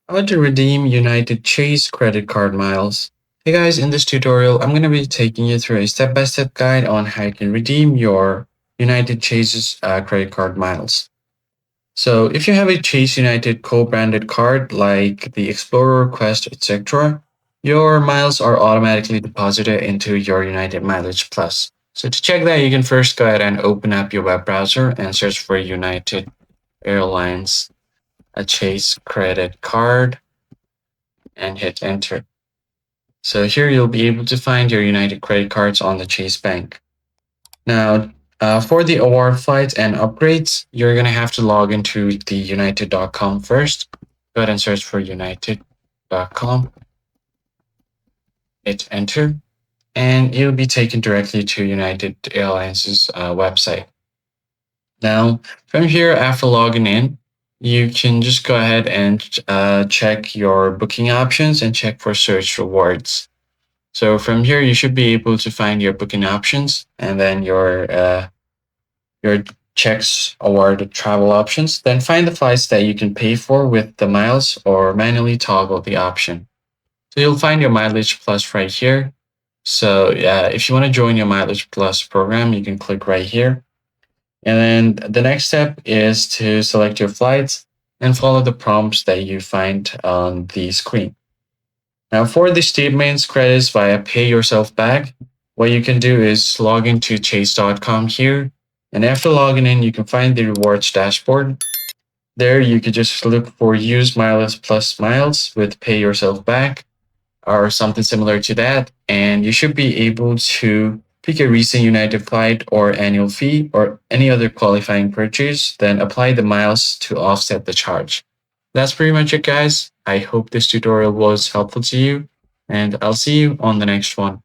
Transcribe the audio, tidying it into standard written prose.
How to redeem United Chase credit card miles. Hey guys, in this tutorial, I'm going to be taking you through a step-by-step guide on how you can redeem your United Chase's credit card miles. So if you have a Chase United co-branded card like the Explorer, Quest, etc., your miles are automatically deposited into your United Mileage Plus. So to check that, you can first go ahead and open up your web browser and search for United Airlines, a Chase credit card, and hit enter. So here you'll be able to find your United credit cards on the Chase Bank. Now, for the award flights and upgrades, you're going to have to log into the united.com first. Go ahead and search for united.com. Hit enter, and you'll be taken directly to United Airlines' website. Now, from here, after logging in, you can just go ahead and check your booking options and check for search rewards. So from here, you should be able to find your booking options and then your checks award travel options. Then find the flights that you can pay for with the miles or manually toggle the option. So you'll find your Mileage Plus right here. So if you want to join your Mileage Plus program, you can click right here. And then the next step is to select your flights and follow the prompts that you find on the screen. Now, for the statements credits via Pay Yourself Back, what you can do is log into chase.com here. And after logging in, you can find the rewards dashboard. There, you could just look for Use Mileage Plus Miles with Pay Yourself Back or something similar to that. And you should be able to pick a recent United flight or annual fee or any other qualifying purchase, then apply the miles to offset the charge. That's pretty much it, guys. I hope this tutorial was helpful to you, and I'll see you on the next one.